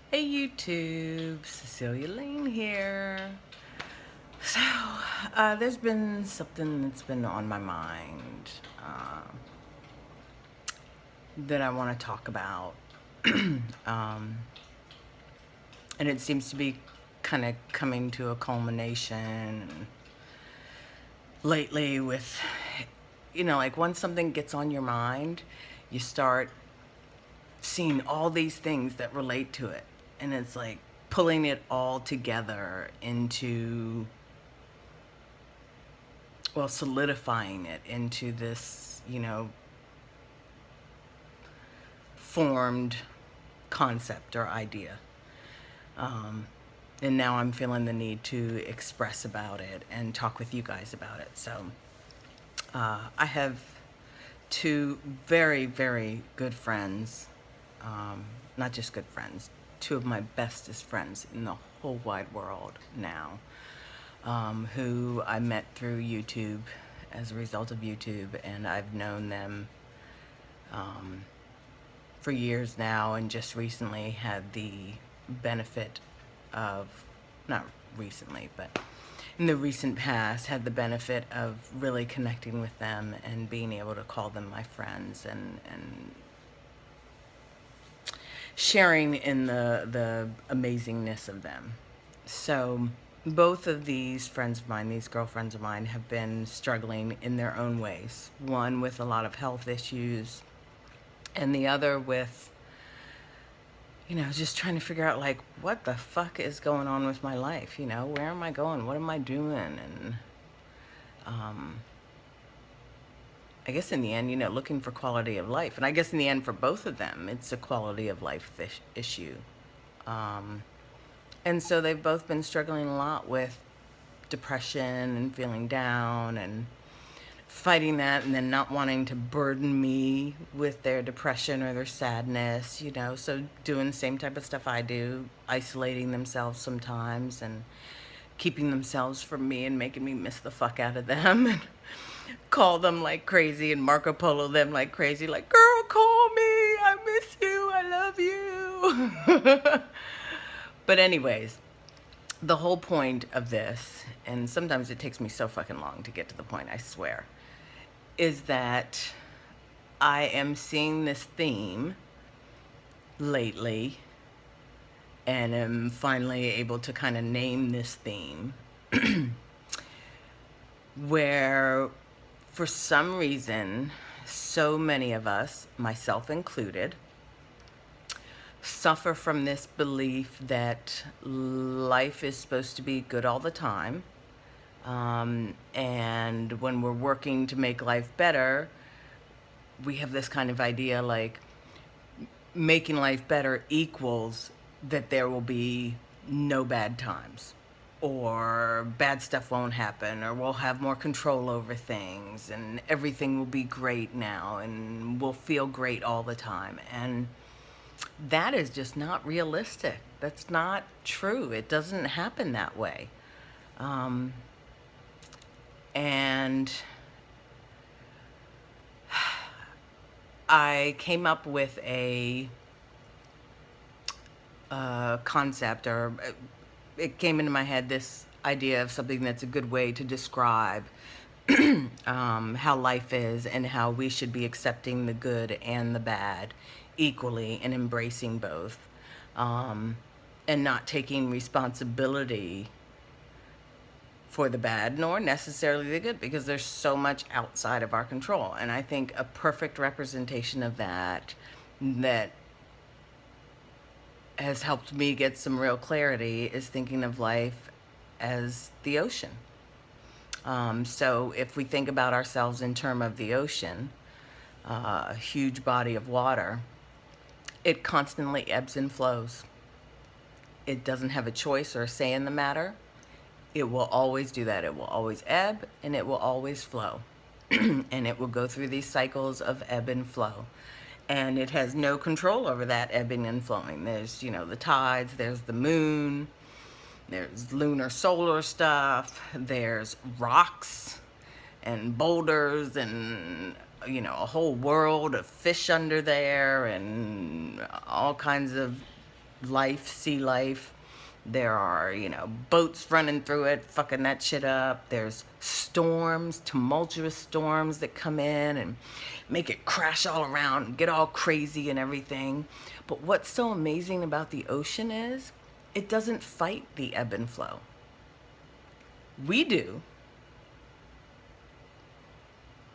Hey YouTube, cecelialane here. So, there's been something that's been on my mind that I want to talk about. um, and it seems to be kind of coming to a culmination lately with, like once something gets on your mind, you start seeing all these things that relate to it. And it's like pulling it all together into, well, solidifying it into this, formed concept or idea. Um, and now I'm feeling the need to express about it and talk with you guys about it. So I have two very, very good friends, not just good friends, two of my bestest friends in the whole wide world now, who I met through YouTube as a result of YouTube, and I've known them for years now, and just recently had the benefit of, not recently, but in the recent past, had the benefit of really connecting with them and being able to call them my friends and sharing in the amazingness of them. So both of these friends of mine, these girlfriends of mine, have been struggling in their own ways. One with a lot of health issues, and the other with, just trying to figure out, like, what the fuck is going on with my life? Where am I going? What am I doing? And I guess in the end, looking for quality of life. And I guess in the end, for both of them, it's a quality of life issue. Um, and so they've both been struggling a lot with depression and feeling down and fighting that, and then not wanting to burden me with their depression or their sadness, so doing the same type of stuff I do, isolating themselves sometimes and keeping themselves from me and making me miss the fuck out of them and call them like crazy and Marco Polo them like crazy, like, girl, call me, I miss you, I love you. But anyways, the whole point of this, and sometimes it takes me so fucking long to get to the point, I swear, is that I am seeing this theme lately and am finally able to kind of name this theme where, for some reason, so many of us, myself included, suffer from this belief that life is supposed to be good all the time. And when we're working to make life better, we have this kind of idea like making life better equals that there will be no bad times, or bad stuff won't happen, or we'll have more control over things, and everything will be great now, and we'll feel great all the time. And that is just not realistic. That's not true. It doesn't happen that way. And I came up with a concept, or it came into my head, this idea of something that's a good way to describe how life is, and how we should be accepting the good and the bad equally and embracing both, and not taking responsibility for the bad nor necessarily the good, because there's so much outside of our control. And I think a perfect representation of that has helped me get some real clarity is thinking of life as the ocean. So if we think about ourselves in terms of the ocean, a huge body of water, it constantly ebbs and flows. It doesn't have a choice or a say in the matter. It will always do that. It will always ebb and it will always flow. And it will go through these cycles of ebb and flow. And it has no control over that ebbing and flowing. There's, the tides, there's the moon, there's lunar solar stuff, there's rocks and boulders and, a whole world of fish under there, and all kinds of life, sea life. There are, boats running through it, fucking that shit up. There's storms, tumultuous storms that come in and make it crash all around and get all crazy and everything. But what's so amazing about the ocean is it doesn't fight the ebb and flow. We do,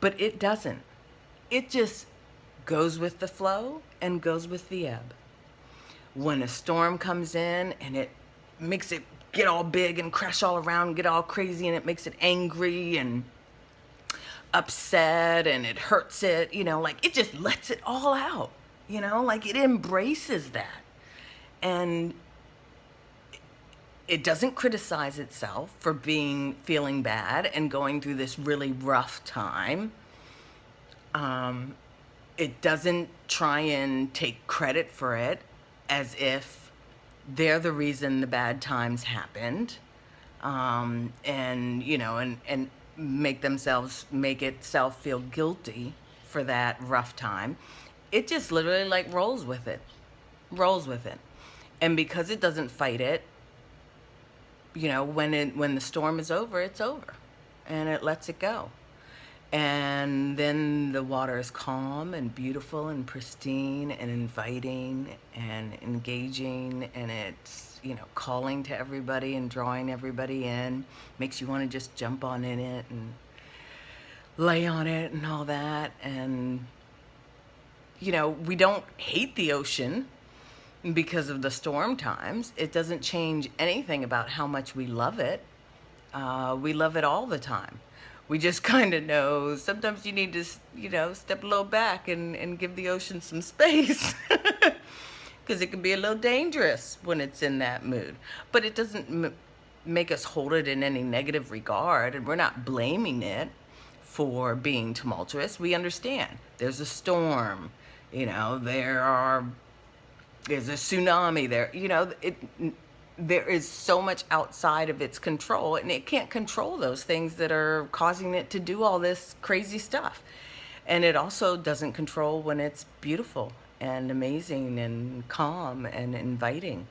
but it doesn't. It just goes with the flow and goes with the ebb. When a storm comes in and it makes it get all big and crash all around, get all crazy, and it makes it angry and upset and it hurts it, like it just lets it all out, like it embraces that. And it doesn't criticize itself for feeling bad and going through this really rough time. It doesn't try and take credit for it as if they're the reason the bad times happened, and make itself feel guilty for that rough time. It just literally like rolls with it. And because it doesn't fight it, when the storm is over, it's over, and it lets it go. And then the water is calm and beautiful and pristine and inviting and engaging, and it's, calling to everybody and drawing everybody in. Makes you want to just jump on in it and lay on it and all that. And, we don't hate the ocean because of the storm times. It doesn't change anything about how much we love it. We love it all the time. We just kind of know sometimes you need to, step a little back and give the ocean some space, because it can be a little dangerous when it's in that mood. But it doesn't make us hold it in any negative regard, and we're not blaming it for being tumultuous. We understand there's a storm, there's a tsunami there, there is so much outside of its control, and it can't control those things that are causing it to do all this crazy stuff. And it also doesn't control when it's beautiful and amazing and calm and inviting.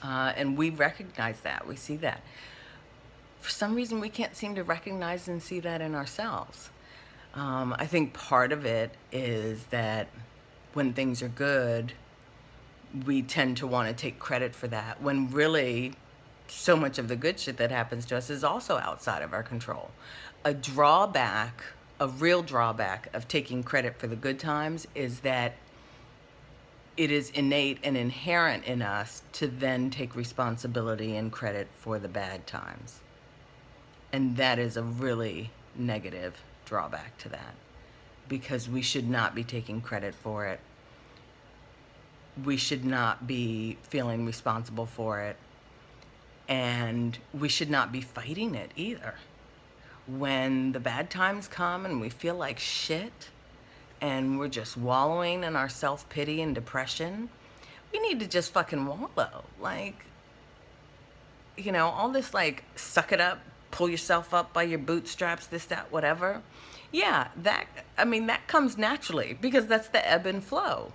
And we recognize that. We see that. For some reason, we can't seem to recognize and see that in ourselves. I think part of it is that when things are good, we tend to want to take credit for that, when really so much of the good shit that happens to us is also outside of our control. A real drawback of taking credit for the good times is that it is innate and inherent in us to then take responsibility and credit for the bad times. And that is a really negative drawback to that, because we should not be taking credit for it. We should not be feeling responsible for it, and we should not be fighting it either. When the bad times come and we feel like shit and we're just wallowing in our self-pity and depression, we need to just fucking wallow. Like, all this like suck it up, pull yourself up by your bootstraps, this, that, whatever. Yeah, that comes naturally, because that's the ebb and flow.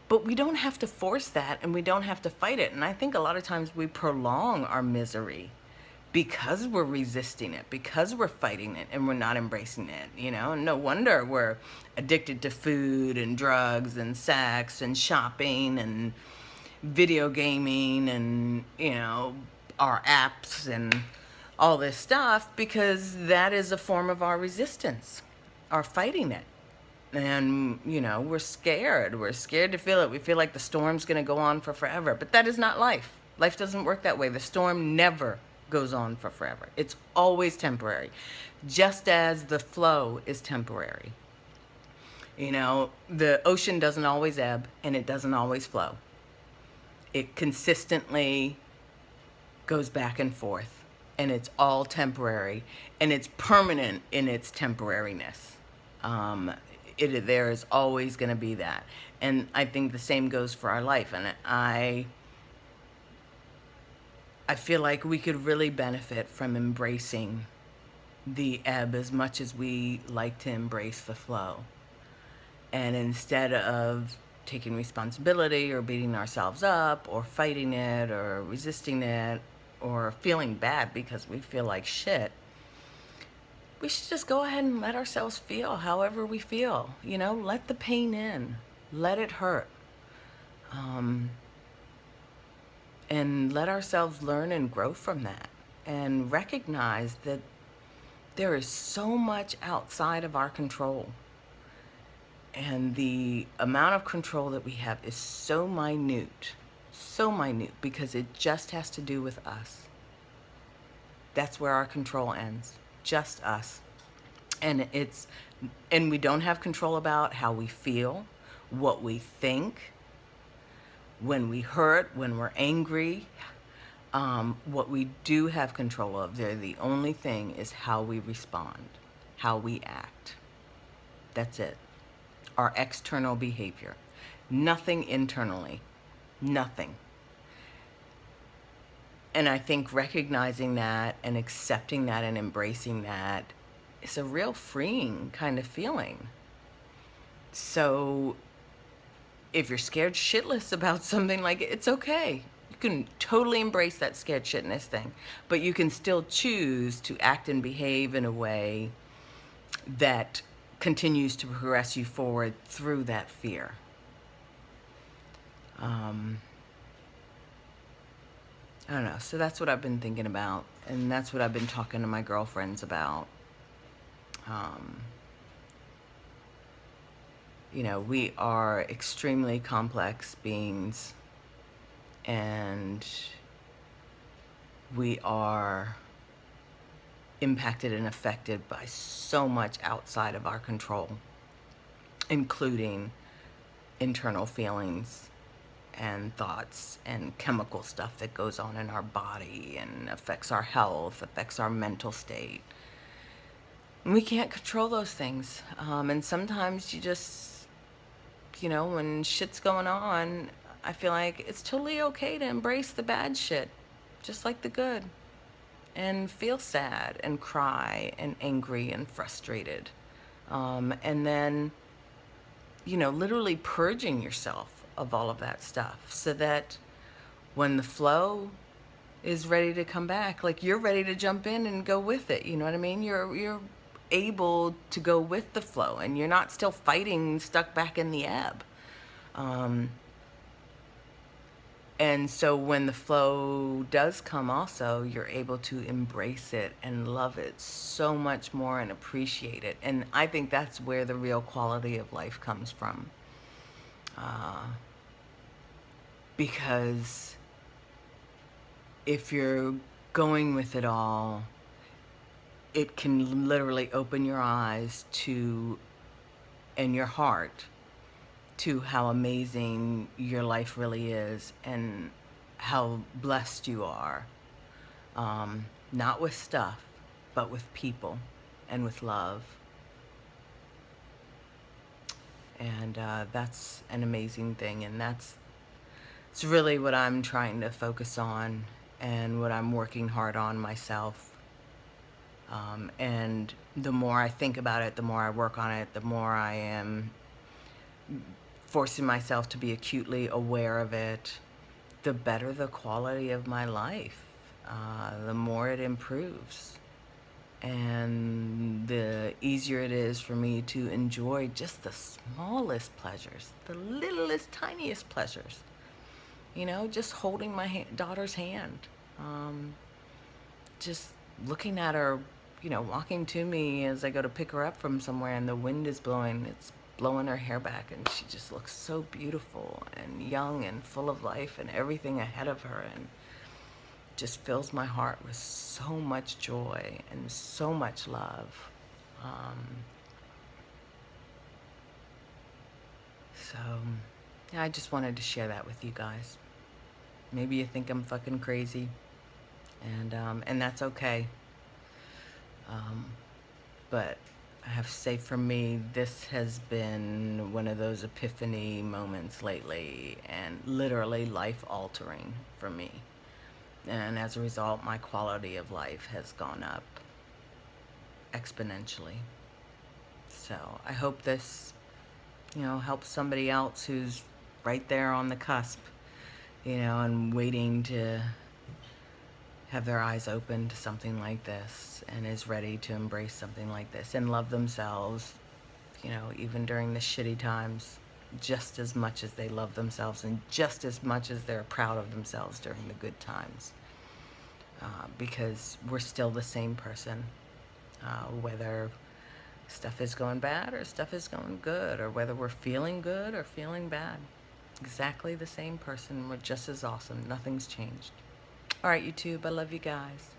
But we don't have to force that, and we don't have to fight it. And I think a lot of times we prolong our misery because we're resisting it, because we're fighting it, and we're not embracing it, And no wonder we're addicted to food and drugs and sex and shopping and video gaming and, our apps and all this stuff, because that is a form of our resistance, our fighting it. And, we're scared. We're scared to feel it. We feel like the storm's going to go on for forever. But that is not life. Life doesn't work that way. The storm never goes on for forever. It's always temporary, just as the flow is temporary. The ocean doesn't always ebb, and it doesn't always flow. It consistently goes back and forth, and it's all temporary, and it's permanent in its temporariness. There is always going to be that. And I think the same goes for our life. And I feel like we could really benefit from embracing the ebb as much as we like to embrace the flow. And instead of taking responsibility or beating ourselves up or fighting it or resisting it or feeling bad because we feel like shit, we should just go ahead and let ourselves feel however we feel. Let the pain in, let it hurt, um, and let ourselves learn and grow from that, and recognize that there is so much outside of our control. And the amount of control that we have is so minute, because it just has to do with us. That's where our control ends, just us. And we don't have control about how we feel, what we think, when we hurt, when we're angry. What we do have control of, the only thing is how we respond, how we act. That's it. Our external behavior. Nothing internally. Nothing. And I think recognizing that and accepting that and embracing that is a real freeing kind of feeling. So if you're scared shitless about something, like, it's okay. You can totally embrace that scared shitness thing, but you can still choose to act and behave in a way that continues to progress you forward through that fear. I don't know. So that's what I've been thinking about, and that's what I've been talking to my girlfriends about. We are extremely complex beings, and we are impacted and affected by so much outside of our control, including internal feelings and thoughts and chemical stuff that goes on in our body and affects our health, affects our mental state. And we can't control those things. And sometimes you just, when shit's going on, I feel like it's totally okay to embrace the bad shit, just like the good, and feel sad and cry and angry and frustrated. And then, literally purging yourself of all of that stuff, so that when the flow is ready to come back, like, you're ready to jump in and go with it. You know what I mean? You're able to go with the flow, and you're not still fighting, stuck back in the ebb. And so when the flow does come also, you're able to embrace it and love it so much more and appreciate it. And I think that's where the real quality of life comes from. Because if you're going with it all, it can literally open your eyes to, and your heart, to how amazing your life really is and how blessed you are. Not with stuff, but with people and with love. And that's an amazing thing. And it's really what I'm trying to focus on, and what I'm working hard on myself. And the more I think about it, the more I work on it, the more I am forcing myself to be acutely aware of it, the better the quality of my life, the more it improves, and the easier it is for me to enjoy just the smallest pleasures, the littlest, tiniest pleasures. Just holding my daughter's hand, just looking at her, walking to me as I go to pick her up from somewhere, and the wind is blowing. It's blowing her hair back, and she just looks so beautiful and young and full of life and everything ahead of her, and just fills my heart with so much joy and so much love. So yeah, I just wanted to share that with you guys. Maybe you think I'm fucking crazy, and that's okay. But I have to say, for me, this has been one of those epiphany moments lately, and literally life-altering for me. And as a result, my quality of life has gone up exponentially. So I hope this, helps somebody else who's right there on the cusp, you know, and waiting to have their eyes open to something like this, and is ready to embrace something like this and love themselves, you know, even during the shitty times, just as much as they love themselves and just as much as they're proud of themselves during the good times. Because we're still the same person, whether stuff is going bad or stuff is going good, or whether we're feeling good or feeling bad. Exactly the same person. We're just as awesome. Nothing's changed. All right, YouTube, I love you guys.